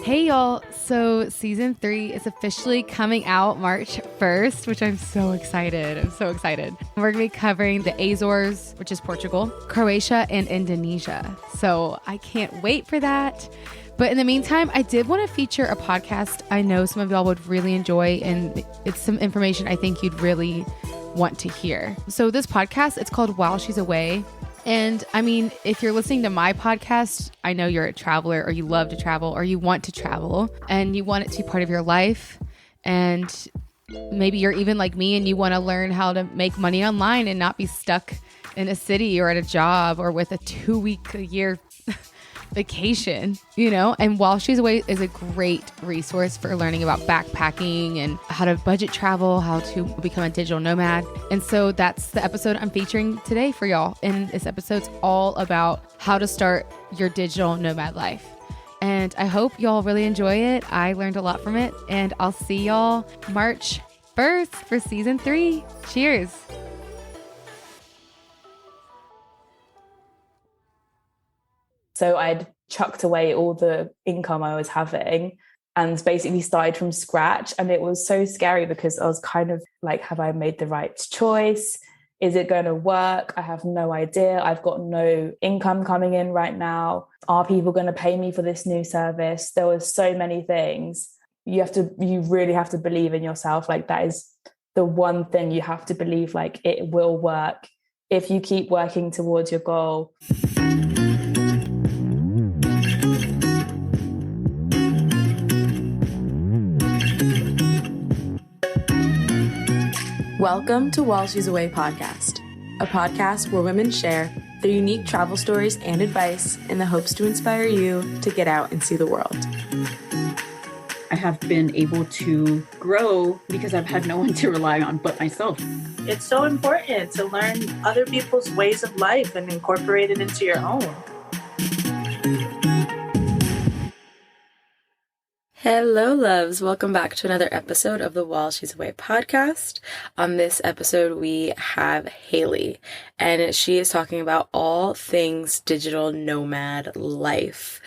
Hey y'all, so season 3 is officially coming out March 1st, which I'm so excited. We're gonna be covering the Azores, which is Portugal, Croatia, and Indonesia. So I can't wait for that. But in the meantime, I did want to feature a podcast I know some of y'all would really enjoy, and it's some information I think you'd really want to hear. So this podcast, it's called While She's Away. And I mean, if you're listening to my podcast, I know you're a traveler or you love to travel or you want to travel and you want it to be part of your life. And maybe you're even like me and you want to learn how to make money online and not be stuck in a city or at a job or with a 2-week-a-year vacation, and While She's Away is a great resource for learning about backpacking and how to budget travel, how to become a digital nomad. And so that's the episode I'm featuring today for y'all. And this episode's all about how to start your digital nomad life. And I hope y'all really enjoy it. I learned a lot from it, and I'll see y'all March 1st for season 3. Cheers. So I'd chucked away all the income I was having and basically started from scratch. And it was so scary because I was kind of like, have I made the right choice? Is it going to work? I have no idea. I've got no income coming in right now. Are people going to pay me for this new service? There were so many things. You really have to believe in yourself. Like, that is the one thing you have to believe, like, it will work if you keep working towards your goal. Welcome to While She's Away podcast, a podcast where women share their unique travel stories and advice in the hopes to inspire you to get out and see the world. I have been able to grow because I've had no one to rely on but myself. It's so important to learn other people's ways of life and incorporate it into your own. Hello, loves. Welcome back to another episode of the While She's Away podcast. On this episode, we have Hayley, and she is talking about all things digital nomad life.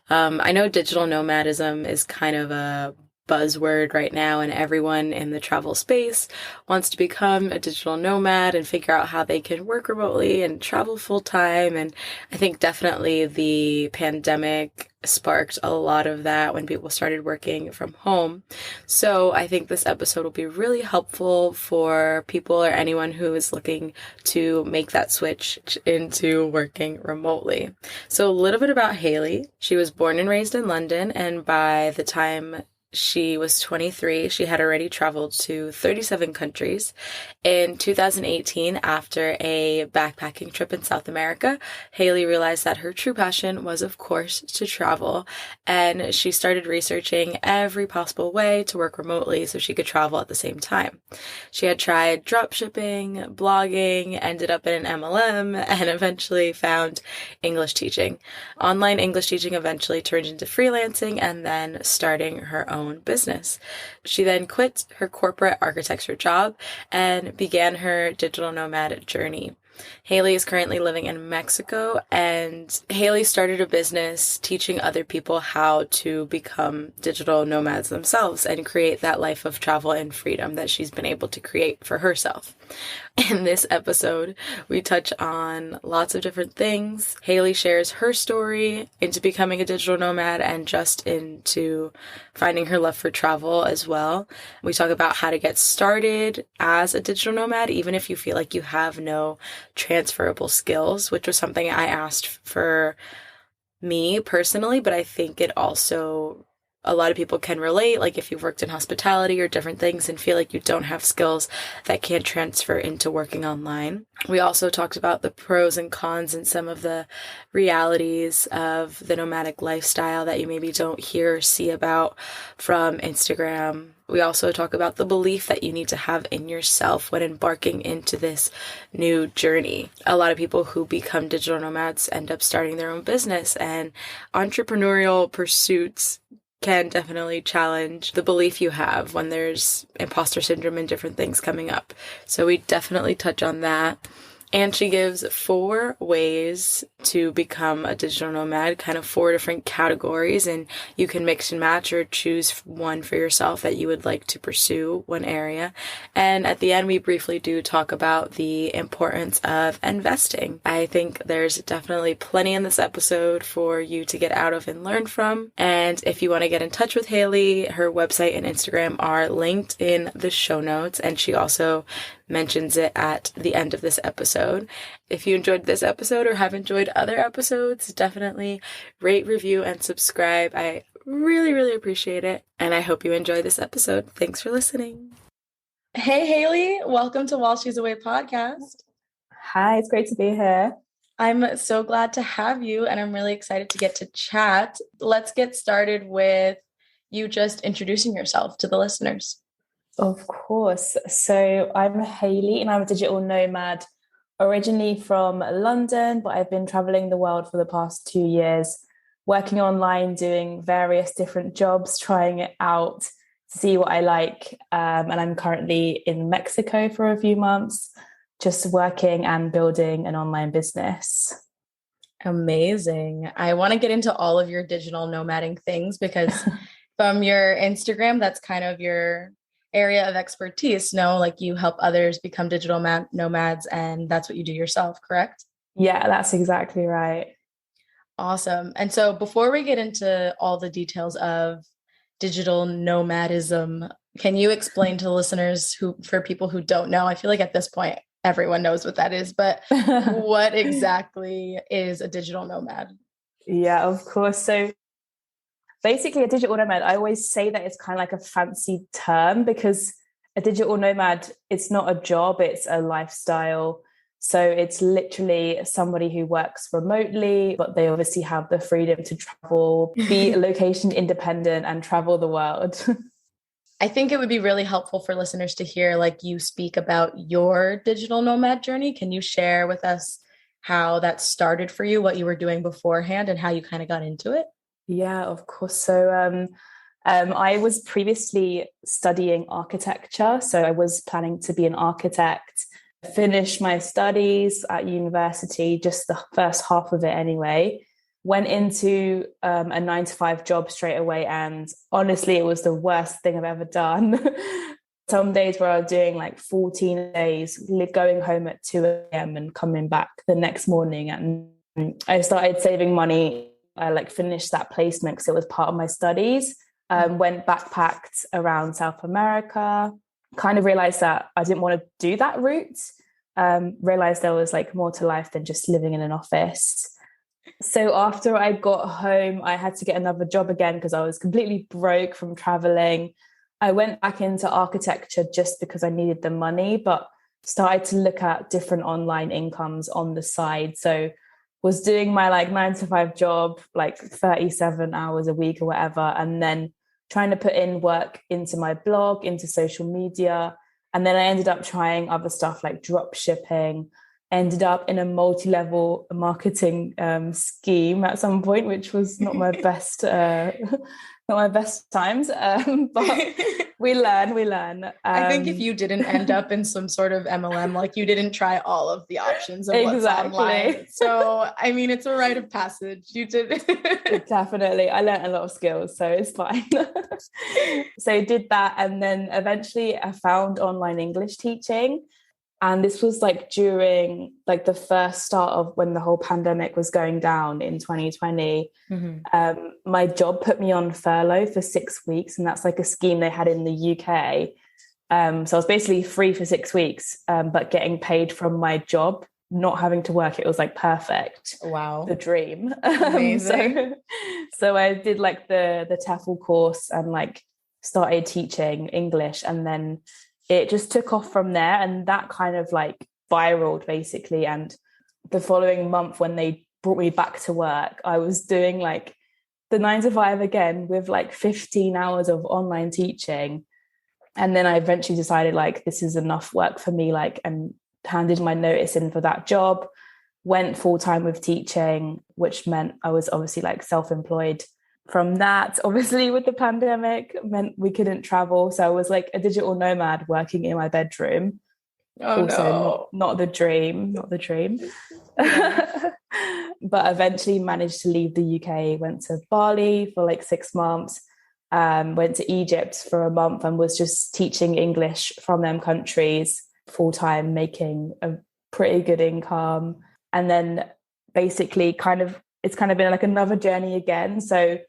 I know digital nomadism is kind of a buzzword right now, and everyone in the travel space wants to become a digital nomad and figure out how they can work remotely and travel full time. And I think definitely the pandemic sparked a lot of that when people started working from home. So I think this episode will be really helpful for people or anyone who is looking to make that switch into working remotely. So a little bit about Hayley. She was born and raised in London, and by the time she was 23, she had already traveled to 37 countries. In 2018, after a backpacking trip in South America, Hayley realized that her true passion was, of course, to travel. And she started researching every possible way to work remotely so she could travel at the same time. She had tried dropshipping, blogging, ended up in an MLM, and eventually found English teaching. Online English teaching eventually turned into freelancing and then starting her own business. She then quit her corporate architecture job and began her digital nomad journey. Hayley is currently living in Mexico, and Hayley started a business teaching other people how to become digital nomads themselves and create that life of travel and freedom that she's been able to create for herself. In this episode, we touch on lots of different things. Hayley shares her story into becoming a digital nomad and just into finding her love for travel as well. We talk about how to get started as a digital nomad, even if you feel like you have no transferable skills, which was something I asked for me personally, but I think it also a lot of people can relate, like if you've worked in hospitality or different things and feel like you don't have skills that can transfer into working online. We also talked about the pros and cons and some of the realities of the nomadic lifestyle that you maybe don't hear or see about from Instagram. We also talk about the belief that you need to have in yourself when embarking into this new journey. A lot of people who become digital nomads end up starting their own business, and entrepreneurial pursuits can definitely challenge the belief you have when there's imposter syndrome and different things coming up. So we definitely touch on that. And she gives 4 ways to become a digital nomad, kind of 4 different categories, and you can mix and match or choose one for yourself that you would like to pursue one area. And at the end, we briefly do talk about the importance of investing. I think there's definitely plenty in this episode for you to get out of and learn from. And if you want to get in touch with Hayley, her website and Instagram are linked in the show notes, and she also mentions it at the end of this episode. If you enjoyed this episode or have enjoyed other episodes, definitely rate, review, and subscribe. I really, really appreciate it. And I hope you enjoy this episode. Thanks for listening. Hey, Hayley. Welcome to While She's Away podcast. Hi, it's great to be here. I'm so glad to have you, and I'm really excited to get to chat. Let's get started with you just introducing yourself to the listeners. Of course. So I'm Hayley and I'm a digital nomad, originally from London, but I've been traveling the world for the past 2 years, working online, doing various different jobs, trying it out to see what I like. And I'm currently in Mexico for a few months, just working and building an online business. Amazing. I want to get into all of your digital nomading things because from your Instagram, that's kind of your area of expertise. No, like you help others become digital nomads, and that's what you do yourself, correct? Yeah, that's exactly right. Awesome. And so before we get into all the details of digital nomadism, can you explain to the listeners for people who don't know, I feel like at this point, everyone knows what that is, but what exactly is a digital nomad? Yeah, of course. So basically, a digital nomad, I always say that it's kind of like a fancy term because a digital nomad, it's not a job, it's a lifestyle. So it's literally somebody who works remotely, but they obviously have the freedom to travel, be location independent and travel the world. I think it would be really helpful for listeners to hear like you speak about your digital nomad journey. Can you share with us how that started for you, what you were doing beforehand, and how you kind of got into it? Yeah, of course. So I was previously studying architecture. So I was planning to be an architect, finish my studies at university, just the first half of it anyway. Went into a 9-to-5 job straight away. And honestly, it was the worst thing I've ever done. Some days where I was doing like 14 days, going home at 2 a.m. and coming back the next morning. And I started saving money. I like finished that placement because it was part of my studies. Went backpacked around South America, kind of realized that I didn't want to do that route. Realized there was like more to life than just living in an office. So after I got home, I had to get another job again because I was completely broke from traveling. I went back into architecture just because I needed the money, but started to look at different online incomes on the side. So was doing my like 9-to-5 job, like 37 hours a week or whatever, and then trying to put in work into my blog, into social media. And then I ended up trying other stuff like drop shipping, ended up in a multi-level marketing scheme at some point, which was not my best, not my best times, but we learn. I think if you didn't end up in some sort of MLM, like you didn't try all of the options of what's online. So, I mean, it's a rite of passage. You did. Definitely. I learned a lot of skills, so it's fine. So I did that. And then eventually I found online English teaching. And this was like during like the first start of when the whole pandemic was going down in 2020. Mm-hmm. My job put me on furlough for 6 weeks. And that's like a scheme they had in the UK. So I was basically free for 6 weeks, but getting paid from my job, not having to work. It was like perfect. Wow. The dream. Amazing. So I did like the TEFL course and like started teaching English, and then it just took off from there, and that kind of like spiraled basically. And the following month when they brought me back to work, I was doing like the 9-to-5 again with like 15 hours of online teaching. And then I eventually decided like this is enough work for me, like, and handed my notice in for that job, went full-time with teaching, which meant I was obviously like self-employed. From that, obviously with the pandemic, meant we couldn't travel. So I was like a digital nomad working in my bedroom. Oh Also no. not the dream, not the dream. Yeah. But eventually managed to leave the UK, went to Bali for like 6 months, went to Egypt for a month and was just teaching English from them countries full time, making a pretty good income. And then basically it's kind of been like another journey again. So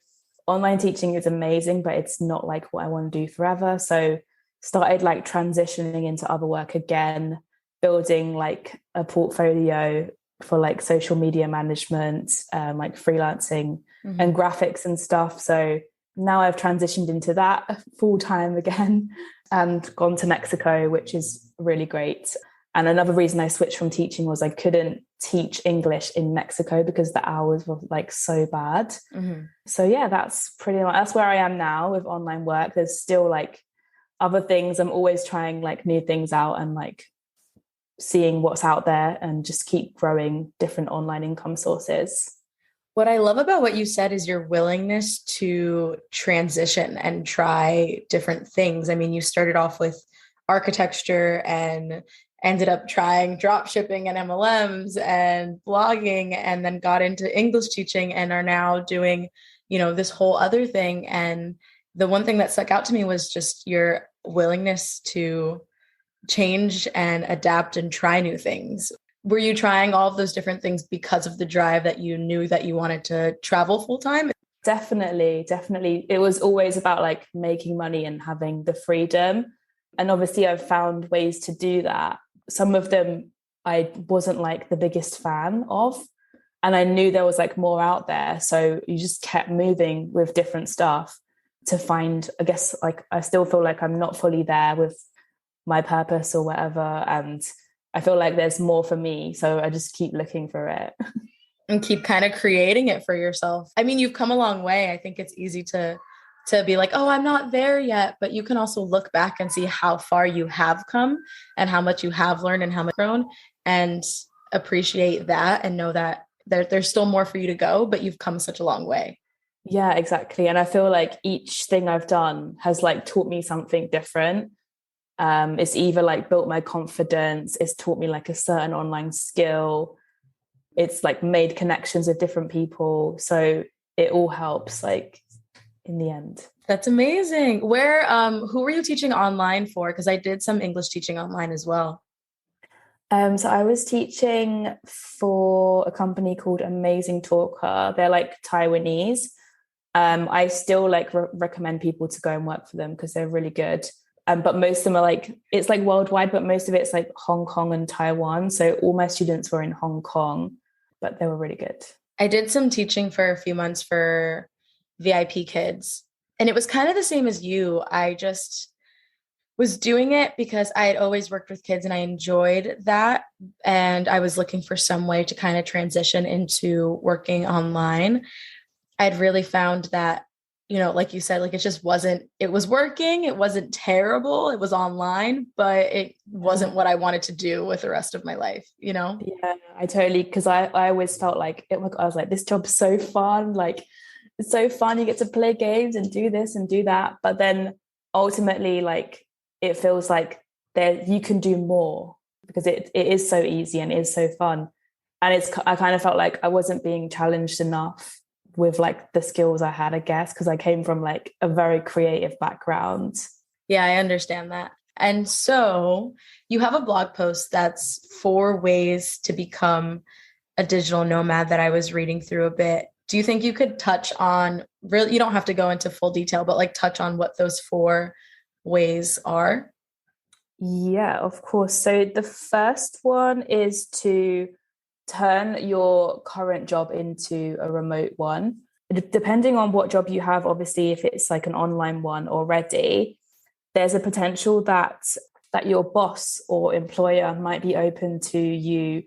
online teaching is amazing, but it's not like what I want to do forever. So started like transitioning into other work again, building like a portfolio for like social media management, like freelancing and graphics and stuff. So now I've transitioned into that full time again and gone to Mexico, which is really great. And another reason I switched from teaching was I couldn't teach English in Mexico because the hours were like so bad. So yeah, that's where I am now with online work. There's still like other things. I'm always trying like new things out and like seeing what's out there and just keep growing different online income sources. What I love about what you said is your willingness to transition and try different things. I mean, you started off with architecture and ended up trying drop shipping and MLMs and blogging, and then got into English teaching and are now doing, this whole other thing. And the one thing that stuck out to me was just your willingness to change and adapt and try new things. Were you trying all of those different things because of the drive that you knew that you wanted to travel full time? Definitely. It was always about like making money and having the freedom. And obviously I've found ways to do that. Some of them I wasn't like the biggest fan of, and I knew there was like more out there. So you just kept moving with different stuff to find, I guess, like I still feel like I'm not fully there with my purpose or whatever. And I feel like there's more for me. So I just keep looking for it. And keep kind of creating it for yourself. I mean, you've come a long way. I think it's easy to be like, oh, I'm not there yet. But you can also look back and see how far you have come and how much you have learned and how much grown, and appreciate that and know that there's still more for you to go, but you've come such a long way. Yeah, exactly. And I feel like each thing I've done has like taught me something different. It's either like built my confidence, it's taught me like a certain online skill, it's like made connections with different people. So it all helps like in the end. That's amazing. Who were you teaching online for? Because I did some English teaching online as well. So I was teaching for a company called Amazing Talker. They're like Taiwanese. I still like recommend people to go and work for them because they're really good. But most of them are like, it's like worldwide, but most of it's like Hong Kong and Taiwan. So all my students were in Hong Kong, but they were really good. I did some teaching for a few months for VIP kids, and it was kind of the same as you. I just was doing it because I had always worked with kids and I enjoyed that. And I was looking for some way to kind of transition into working online. I'd really found that, like you said, like it was working. It wasn't terrible. It was online, but it wasn't what I wanted to do with the rest of my life, Yeah, I totally, because I always felt like, I was like, this job's so fun. Like, it's so fun. You get to play games and do this and do that. But then ultimately, like, it feels like you can do more because it is so easy and it is so fun. And I kind of felt like I wasn't being challenged enough with like the skills I had, I guess, because I came from like a very creative background. Yeah, I understand that. And so you have a blog post that's 4 ways to become a digital nomad that I was reading through a bit. Do you think you could touch on, really, you don't have to go into full detail, but like touch on what those 4 ways are? Yeah, of course. So the first one is to turn your current job into a remote one. Depending on what job you have, obviously, if it's like an online one already, there's a potential that your boss or employer might be open to you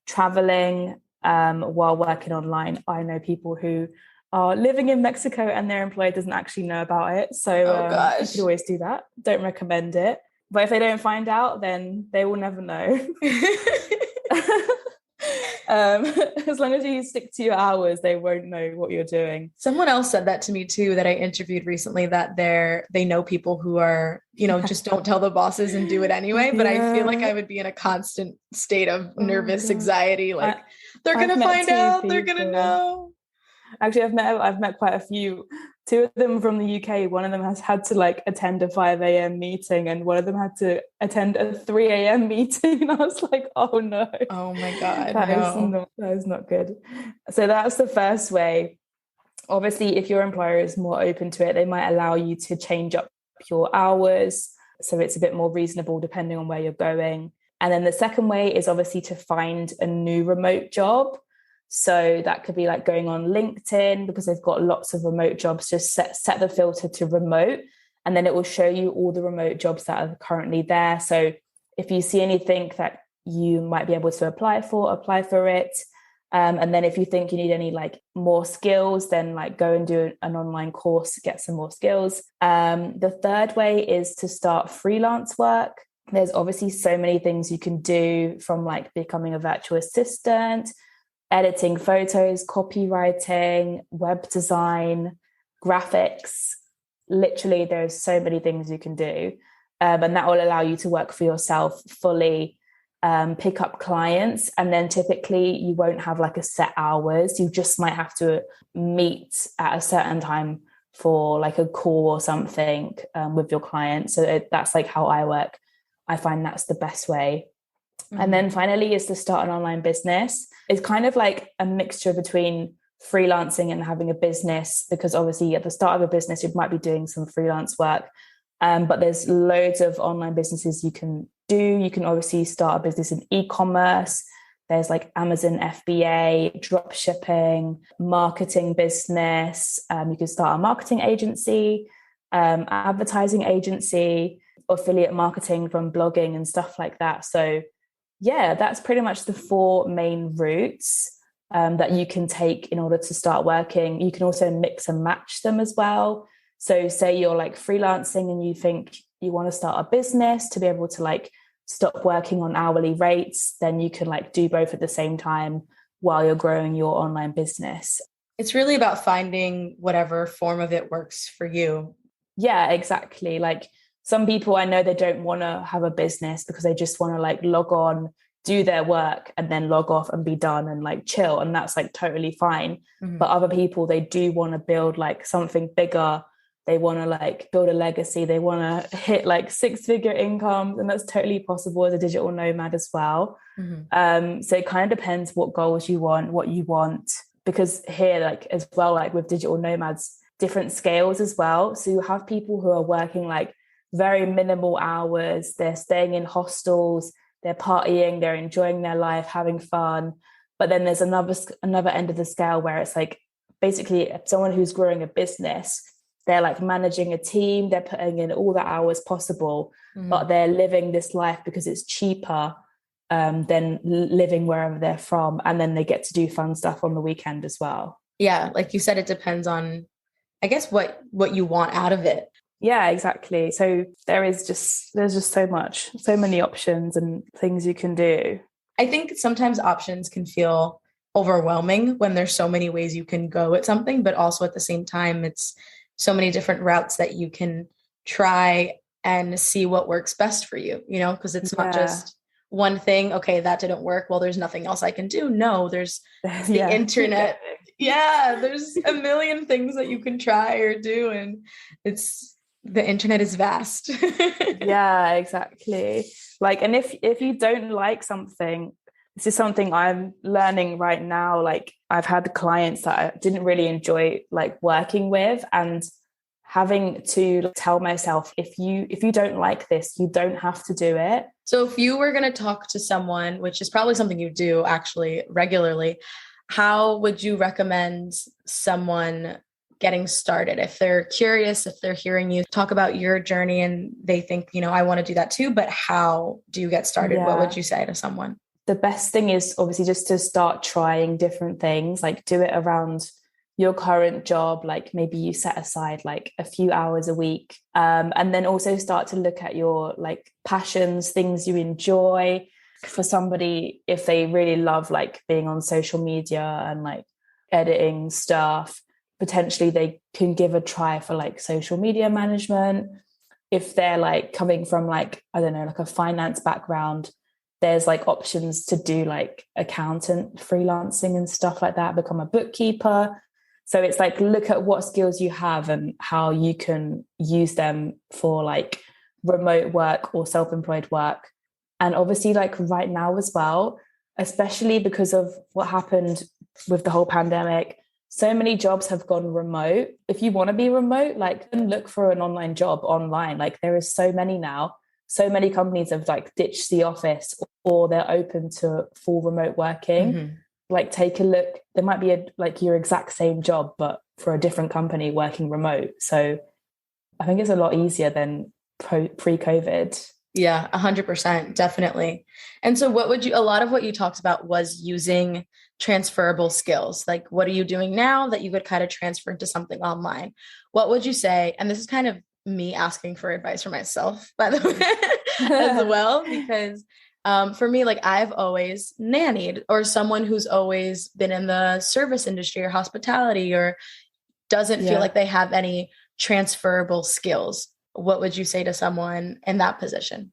traveling while working online. I know people who are living in Mexico and their employer doesn't actually know about it. So you could always do that. Don't recommend it. But if they don't find out, then they will never know. As long as you stick to your hours, they won't know what you're doing. Someone else said that to me too, that I interviewed recently, that they know people who are, just don't tell the bosses and do it anyway. But I feel like I would be in a constant state of nervous anxiety. Like they're going to find out, they're going to know. Actually, I've met quite a few. Two of them from the UK. One of them has had to like attend a 5 a.m. meeting, and one of them had to attend a 3 a.m. meeting. And I was like, oh no. Oh my God. That is not good. So that's the first way. Obviously, if your employer is more open to it, they might allow you to change up your hours. So it's a bit more reasonable depending on where you're going. And then the second way is obviously to find a new remote job. So that could be like going on LinkedIn, because they've got lots of remote jobs. Just set the filter to remote, and then it will show you all the remote jobs that are currently there. So if you see anything that you might be able to apply for it. And then if you think you need any like more skills, then like go and do an online course, get some more skills. The third way is to start freelance work. There's obviously so many things you can do, from like becoming a virtual assistant, editing photos, copywriting, web design, graphics. Literally, there's so many things you can do. And that will allow you to work for yourself fully, pick up clients. And then typically you won't have like a set hours. You just might have to meet at a certain time for like a call or something with your client. So that's like how I work. I find that's the best way. And then finally is to start an online business. It's kind of like a mixture between freelancing and having a business, because obviously at the start of a business, you might be doing some freelance work. But there's loads of online businesses you can do. You can obviously start a business in e-commerce. There's like Amazon FBA, drop shipping, marketing business. You can start a marketing agency, advertising agency, affiliate marketing from blogging and stuff like that. So yeah, that's pretty much the 4 main routes that you can take in order to start working. You can also mix and match them as well. So say you're like freelancing and you think you want to start a business to be able to like stop working on hourly rates, then you can like do both at the same time while you're growing your online business. It's really about finding whatever form of it works for you. Yeah, exactly. Like some people I know, they don't want to have a business because they just want to like log on, do their work and then log off and be done and like chill. And that's like totally fine. But other people, they do want to build like something bigger. They want to like build a legacy. They want to hit like 6-figure incomes. And that's totally possible as a digital nomad as well. So it kind of depends what goals you want, what you want. Because here, like as well, like with digital nomads, different scales as well. So you have people who are working like very minimal hours. They're staying in hostels, they're partying, they're enjoying their life, having fun. But then there's another end of the scale where it's like basically someone who's growing a business. They're like managing a team, they're putting in all the hours possible, but they're living this life because it's cheaper than living wherever they're from. And then they get to do fun stuff on the weekend as well. Yeah, like you said, it depends on, I guess, what you want out of it. Yeah, exactly. So there's just so many options and things you can do. I think sometimes options can feel overwhelming when there's so many ways you can go at something, but also at the same time, it's so many different routes that you can try and see what works best for you, because it's not just one thing. Okay, that didn't work. Well, there's nothing else I can do. No, there's the internet. Yeah, there's a million things that you can try or do. And the internet is vast. Yeah, exactly. Like, and if you don't like something, this is something I'm learning right now. Like I've had clients that I didn't really enjoy like working with, and having to tell myself, if you don't like this, you don't have to do it. So if you were going to talk to someone, which is probably something you do actually regularly, how would you recommend someone getting started? If they're curious, if they're hearing you talk about your journey and they think, I want to do that too, but how do you get started? What would you say to someone? The best thing is obviously just to start trying different things, like do it around your current job. Like maybe you set aside like a few hours a week, and then also start to look at your like passions, things you enjoy. for somebody, if they really love like being on social media and like editing stuff, potentially they can give a try for like social media management. If they're like coming from like, I don't know, like a finance background, there's like options to do like accountant freelancing and stuff like that, become a bookkeeper. So it's like, look at what skills you have and how you can use them for like remote work or self-employed work. And obviously like right now as well, especially because of what happened with the whole pandemic, so many jobs have gone remote. If you want to be remote, like look for an online job online. Like there is so many now. So many companies have like ditched the office or they're open to full remote working. Mm-hmm. Like take a look. There might be like your exact same job, but for a different company working remote. So I think it's a lot easier than pre-COVID. Yeah, 100%, definitely. And so a lot of what you talked about was using transferable skills. Like, what are you doing now that you could kind of transfer into something online? What would you say? And this is kind of me asking for advice for myself, by the way, as well, because for me, like I've always nannied, or someone who's always been in the service industry or hospitality, or doesn't feel like they have any transferable skills. What would you say to someone in that position?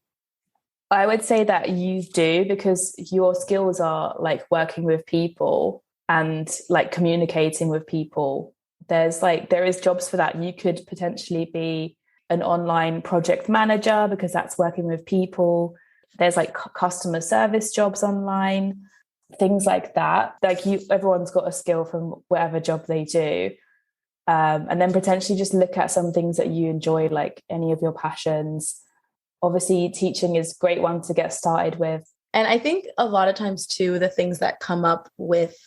I would say that you do, because your skills are like working with people and like communicating with people. There is jobs for that. You could potentially be an online project manager because that's working with people. There's like customer service jobs online, things like that. Like everyone's got a skill from whatever job they do. And then potentially just look at some things that you enjoy, like any of your passions. Obviously, teaching is a great one to get started with. And I think a lot of times too, the things that come up with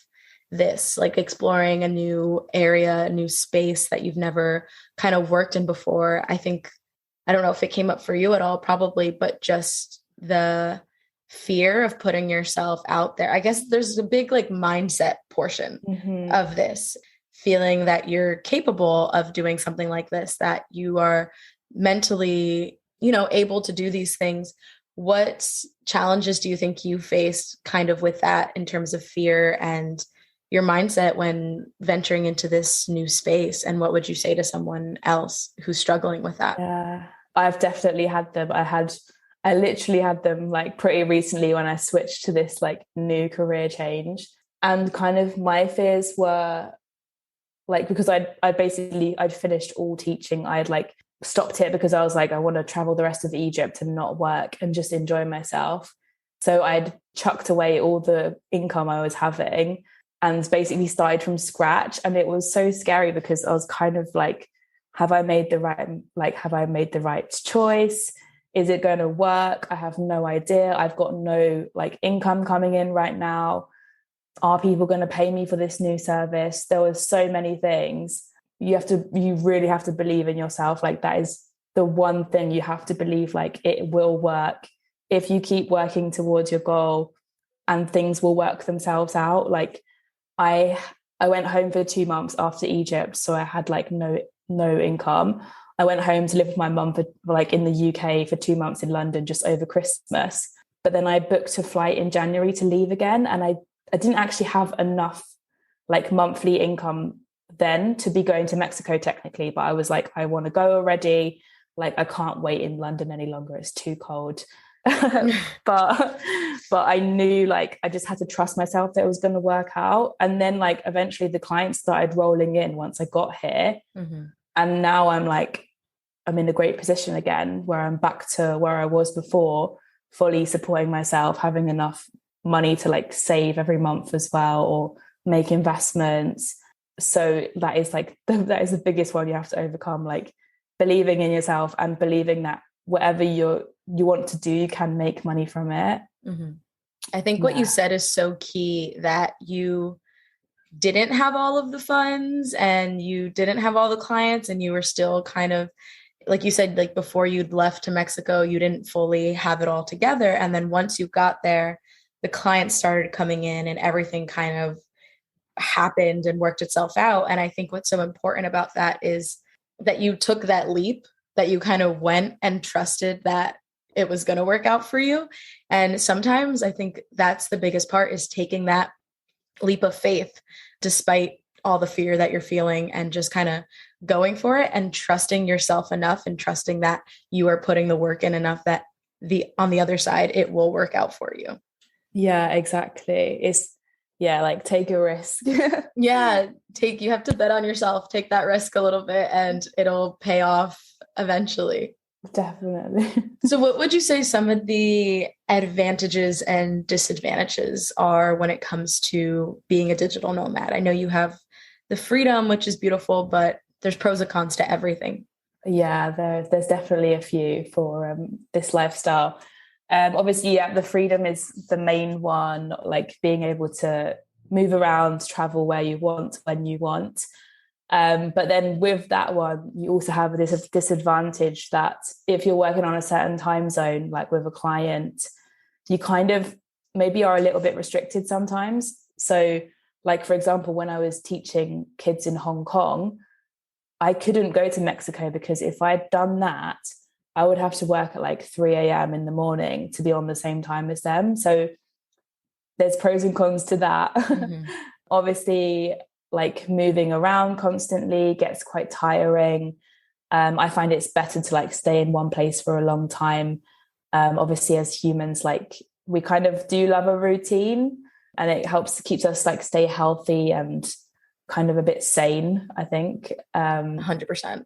this, like exploring a new area, a new space that you've never kind of worked in before. I don't know if it came up for you at all, probably, but just the fear of putting yourself out there. I guess there's a big like mindset portion of this, feeling that you're capable of doing something like this, that you are mentally, able to do these things. What challenges do you think you faced kind of with that in terms of fear and your mindset when venturing into this new space? And what would you say to someone else who's struggling with that? Yeah, I've definitely had them. I literally had them like pretty recently when I switched to this like new career change. And kind of my fears were like, because I'd finished all teaching. I had like stopped it because I was like, I want to travel the rest of Egypt and not work and just enjoy myself. So I'd chucked away all the income I was having and basically started from scratch. And it was so scary because I was kind of like, have I made the right choice? Is it going to work? I have no idea. I've got no like income coming in right now. Are people going to pay me for this new service? There were so many things. You really have to believe in yourself. Like that is the one thing you have to believe, like it will work. If you keep working towards your goal and things will work themselves out. Like I went home for 2 months after Egypt. So I had like no income. I went home to live with my mum for like in the UK for 2 months in London just over Christmas. But then I booked a flight in January to leave again. And I didn't actually have enough like monthly income then to be going to Mexico technically. But I was like, I want to go already. Like, I can't wait in London any longer. It's too cold. but I knew like I just had to trust myself that it was going to work out. And then like eventually the clients started rolling in once I got here. And now I'm in a great position again where I'm back to where I was before, fully supporting myself, having enough money to like save every month as well or make investments. So that is the biggest one you have to overcome, like believing in yourself and believing that whatever you want to do, you can make money from it. I think what you said is so key, that you didn't have all of the funds and you didn't have all the clients, and you were still kind of, like you said, like before you'd left to Mexico, you didn't fully have it all together. And then once you got there, the clients started coming in and everything kind of happened and worked itself out. And I think what's so important about that is that you took that leap, that you kind of went and trusted that it was going to work out for you. And sometimes I think that's the biggest part, is taking that leap of faith despite all the fear that you're feeling, and just kind of going for it and trusting yourself enough, and trusting that you are putting the work in enough that on the other side, it will work out for you. Yeah, exactly. It's like take a risk. Yeah, you have to bet on yourself, take that risk a little bit, and it'll pay off eventually. Definitely. So what would you say some of the advantages and disadvantages are when it comes to being a digital nomad? I know you have the freedom, which is beautiful, but there's pros and cons to everything. Yeah, there's definitely a few for this lifestyle. Obviously, the freedom is the main one, like being able to move around, travel where you want, when you want. But then with that one, you also have this disadvantage that if you're working on a certain time zone, like with a client, you kind of maybe are a little bit restricted sometimes. So like, for example, when I was teaching kids in Hong Kong, I couldn't go to Mexico because if I'd done that, I would have to work at like 3 a.m. in the morning to be on the same time as them. So there's pros and cons to that. Mm-hmm. Obviously, like moving around constantly gets quite tiring. I find it's better to like stay in one place for a long time. Obviously, as humans, like we kind of do love a routine, and it keeps us like stay healthy and kind of a bit sane, I think. 100%.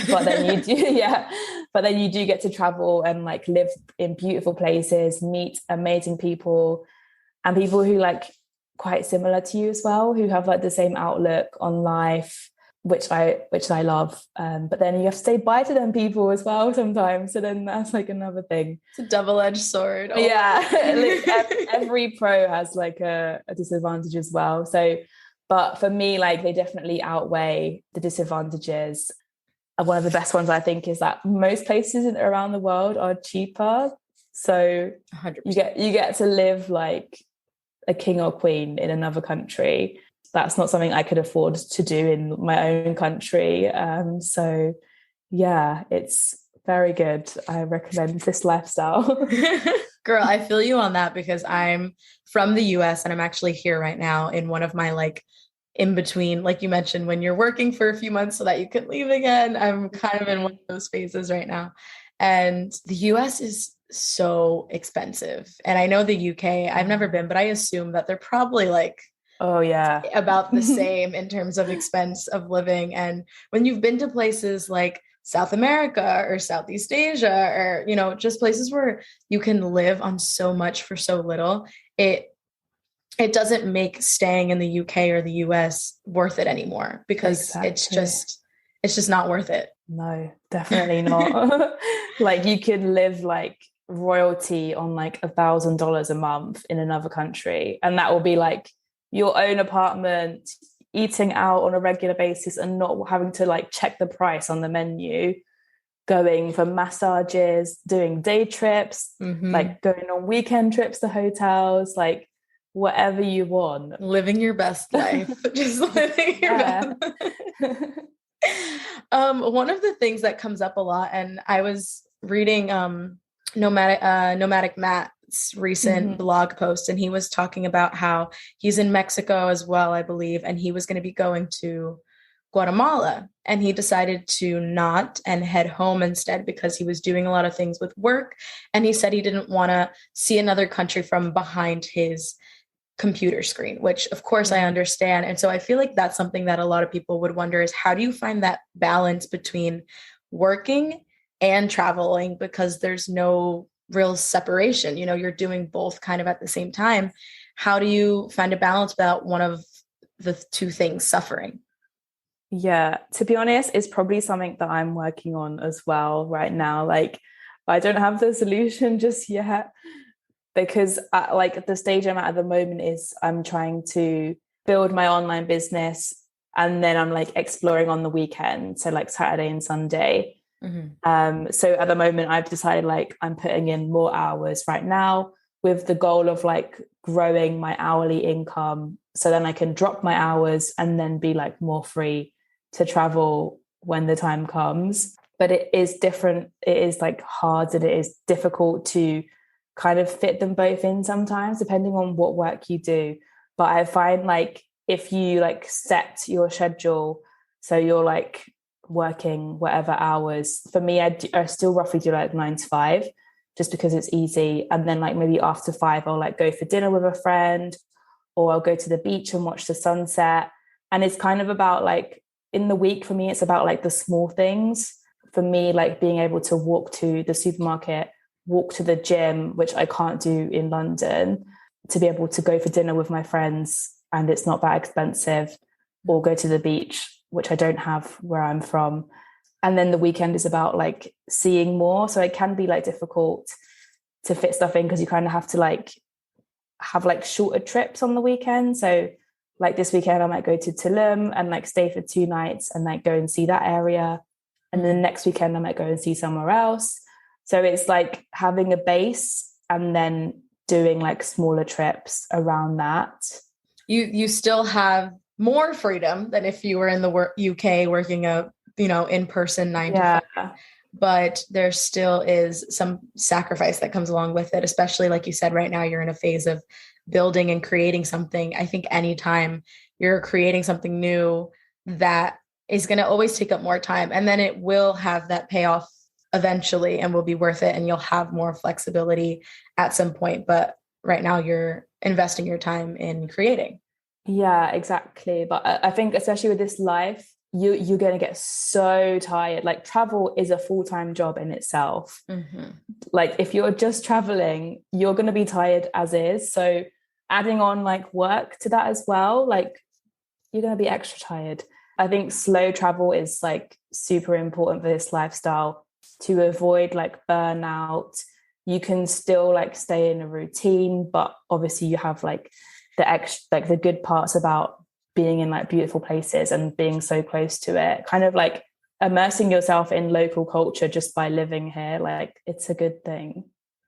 But then you do get to travel and like live in beautiful places, meet amazing people, and people who like quite similar to you as well, who have like the same outlook on life, which I love. But then you have to say bye to them people as well sometimes. So then that's like another thing. It's a double-edged sword. Oh. Yeah. Like, every pro has like a disadvantage as well. So, but for me, like they definitely outweigh the disadvantages. And one of the best ones I think is that most places around the world are cheaper. So 100%. you get to live like a king or queen in another country. That's not something I could afford to do in my own country. So yeah, it's very good. I recommend this lifestyle. Girl, I feel you on that, because I'm from the US and I'm actually here right now in one of my like in between, like you mentioned, when you're working for a few months so that you can leave again. I'm kind of in one of those phases right now. And the US is so expensive. And I know the UK, I've never been, but I assume that they're probably like, oh yeah, about the same in terms of expense of living. And when you've been to places like South America or Southeast Asia, or, you know, just places where you can live on so much for so little, it doesn't make staying in the UK or the US worth it anymore, because exactly. it's just not worth it. No, definitely not. Like you could live like royalty on like $1,000 a month in another country, and that will be like your own apartment, eating out on a regular basis and not having to like check the price on the menu, going for massages, doing day trips, like going on weekend trips to hotels, like whatever you want. Living your best life. Just living your best. One of the things that comes up a lot, and I was reading Nomadic Matt's recent blog post, and he was talking about how he's in Mexico as well, I believe, and he was going to be going to Guatemala, and he decided to not and head home instead because he was doing a lot of things with work, and he said he didn't want to see another country from behind his computer screen, which of course I understand. And so I feel like that's something that a lot of people would wonder is, how do you find that balance between working and traveling? Because there's no real separation, you know, you're doing both kind of at the same time. How do you find a balance without one of the two things suffering? Yeah, to be honest, it's probably something that I'm working on as well right now. Like I don't have the solution just yet, because like the stage I'm at the moment is I'm trying to build my online business, and then I'm like exploring on the weekend, so like Saturday and Sunday. So at the moment I've decided like I'm putting in more hours right now with the goal of like growing my hourly income, so then I can drop my hours and then be like more free to travel when the time comes. but it is different. It is like hard and it is difficult to kind of fit them both in sometimes, depending on what work you do. But I find like if you like set your schedule, so you're like working whatever hours, for me, I still roughly do like 9 to 5, just because it's easy. And then like maybe after 5, I'll like go for dinner with a friend, or I'll go to the beach and watch the sunset. And it's kind of about like in the week for me, it's about like the small things. For me, like being able to walk to the supermarket, walk to the gym, which I can't do in London, to be able to go for dinner with my friends and it's not that expensive, or go to the beach, which I don't have where I'm from. And then the weekend is about like seeing more. So it can be like difficult to fit stuff in because you kind of have to like have like shorter trips on the weekend. So like this weekend, I might go to Tulum and like stay for 2 nights and like go and see that area. And then next weekend, I might go and see somewhere else. So it's like having a base and then doing like smaller trips around that. You still have more freedom than if you were in the UK working a, in-person 9 to 5. But there still is some sacrifice that comes along with it, especially like you said, right now you're in a phase of building and creating something. I think anytime you're creating something new, that is going to always take up more time, and then it will have that payoff eventually and will be worth it, and you'll have more flexibility at some point. But right now you're investing your time in creating. Yeah, exactly. But I think especially with this life, you're going to get so tired. Like travel is a full-time job in itself. Mm-hmm. Like if you're just traveling, you're going to be tired as is. So adding on like work to that as well, like you're going to be extra tired. I think slow travel is like super important for this lifestyle to avoid like burnout. You can still like stay in a routine, but obviously you have like the good parts about being in like beautiful places and being so close to it, kind of like immersing yourself in local culture just by living here. Like it's a good thing.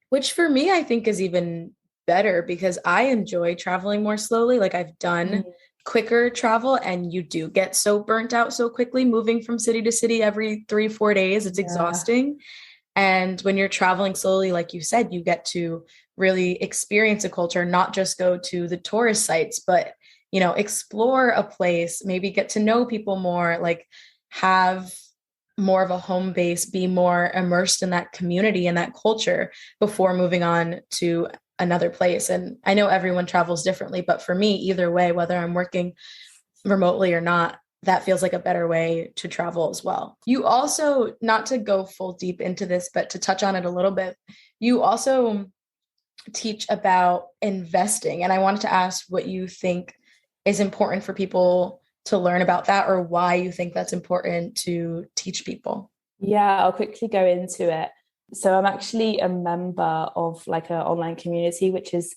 Which for me, I think is even better because I enjoy traveling more slowly. Like I've done quicker travel, and you do get so burnt out so quickly moving from city to city every 3-4 days. It's exhausting. And when you're traveling slowly, like you said, you get to really experience a culture, not just go to the tourist sites, but, explore a place, maybe get to know people more, like have more of a home base, be more immersed in that community and that culture before moving on to another place. And I know everyone travels differently, but for me, either way, whether I'm working remotely or not, that feels like a better way to travel as well. You also, not to go full deep into this, but to touch on it a little bit, you also teach about investing. And I wanted to ask what you think is important for people to learn about that, or why you think that's important to teach people. Yeah, I'll quickly go into it. So I'm actually a member of like an online community, which is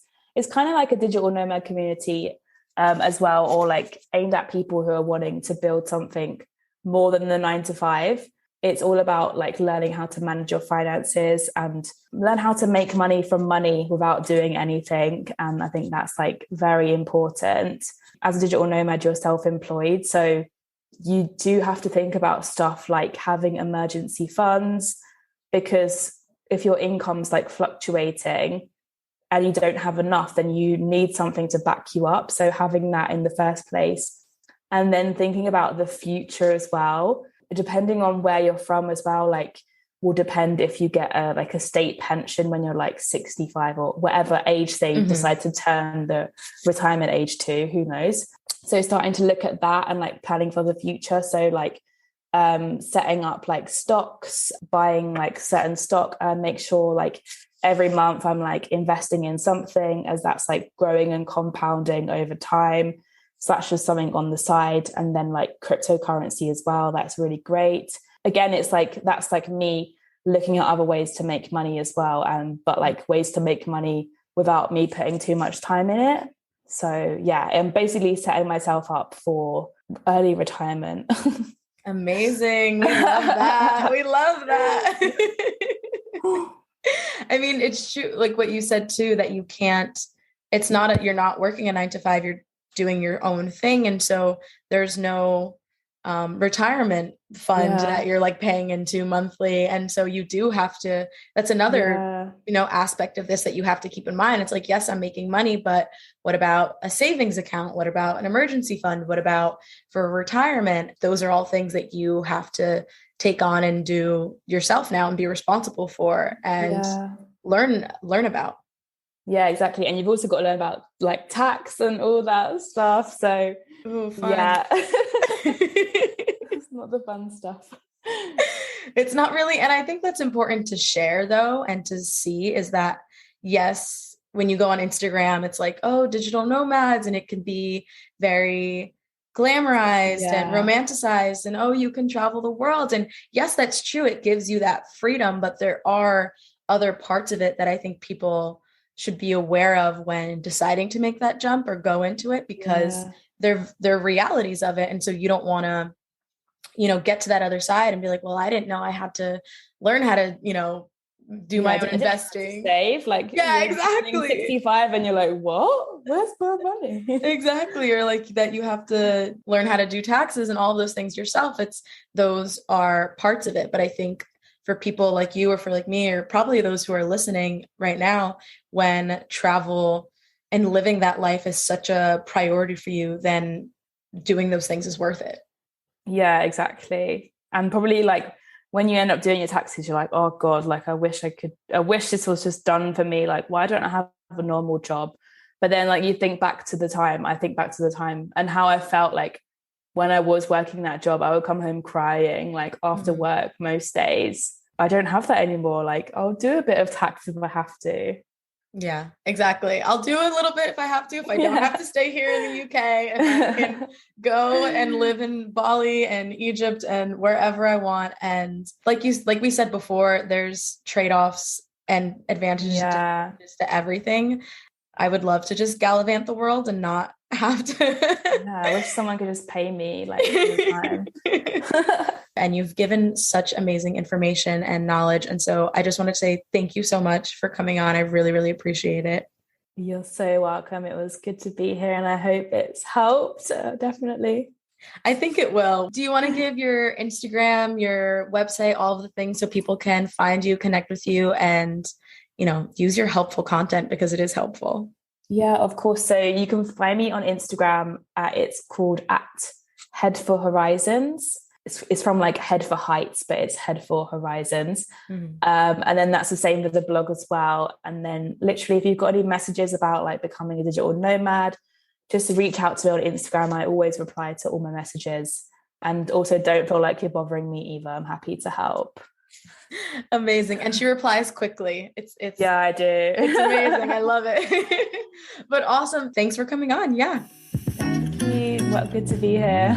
kind of like a digital nomad community as well, or like aimed at people who are wanting to build something more than the 9 to 5. It's all about like learning how to manage your finances and learn how to make money from money without doing anything. And I think that's like very important. As a digital nomad, you're self-employed. So you do have to think about stuff like having emergency funds, because if your income's like fluctuating and you don't have enough, then you need something to back you up. So having that in the first place, and then thinking about the future as well, depending on where you're from as well, like will depend if you get a state pension when you're like 65 or whatever age they decide to turn the retirement age to, who knows. So starting to look at that and like planning for the future. So like setting up like stocks, buying like certain stock, and make sure like every month I'm like investing in something, as that's like growing and compounding over time. So that's just something on the side. And then like cryptocurrency as well. That's really great. Again, it's like, that's like me looking at other ways to make money as well. But like ways to make money without me putting too much time in it. So yeah, I'm basically setting myself up for early retirement. Amazing. We love that. We love that. I mean, it's true. Like what you said too, that you can't, you're not working a 9 to 5, you're doing your own thing. And so there's no retirement fund that you're like paying into monthly. And so you do have to, that's another, aspect of this that you have to keep in mind. It's like, yes, I'm making money, but what about a savings account? What about an emergency fund? What about for retirement? Those are all things that you have to take on and do yourself now and be responsible for and learn about. Yeah, exactly. And you've also got to learn about like tax and all that stuff. So it's not the fun stuff. It's not really. And I think that's important to share though, and to see is that, yes, when you go on Instagram, it's like, oh, digital nomads, and it can be very glamorized and romanticized, and oh, you can travel the world. And yes, that's true. It gives you that freedom, but there are other parts of it that I think people should be aware of when deciding to make that jump or go into it, because they're realities of it. And so you don't want to, get to that other side and be like, well, I didn't know I had to learn how to, do my own investing. Save, like, exactly. 65 and you're like, what? Where's my money? Exactly. Or like that you have to learn how to do taxes and all of those things yourself. Those are parts of it. But I think for people like you or for like me, or probably those who are listening right now, when travel and living that life is such a priority for you, then doing those things is worth it. Yeah, exactly. And probably like when you end up doing your taxes, you're like, oh God, like I wish this was just done for me. Like, why don't I have a normal job? But then like I think back to the time and how I felt like when I was working that job. I would come home crying like after work most days. I don't have that anymore. Like I'll do a bit of tax if I have to. Yeah, exactly. I'll do a little bit if I have to, if I don't have to stay here in the UK, and I can go and live in Bali and Egypt and wherever I want. And like we said before, there's trade-offs and advantages to everything. I would love to just gallivant the world and not have to. I wish someone could just pay me like all the time. And you've given such amazing information and knowledge. And so I just want to say thank you so much for coming on. I really, really appreciate it. You're so welcome. It was good to be here and I hope it's helped. Definitely. I think it will. Do you want to give your Instagram, your website, all of the things so people can find you, connect with you, and, use your helpful content because it is helpful? Yeah, of course. So you can find me on Instagram. It's called @Head for Horizons. It's from like Head for Heights, but it's Head for Horizons. And then that's the same with the blog as well. And then literally, if you've got any messages about like becoming a digital nomad, just reach out to me on Instagram. I always reply to all my messages. And also don't feel like you're bothering me either. I'm happy to help. Amazing. And she replies quickly. It's yeah, I do. It's amazing. I love it. But awesome. Thanks for coming on. Yeah. Thank you. Well, good to be here.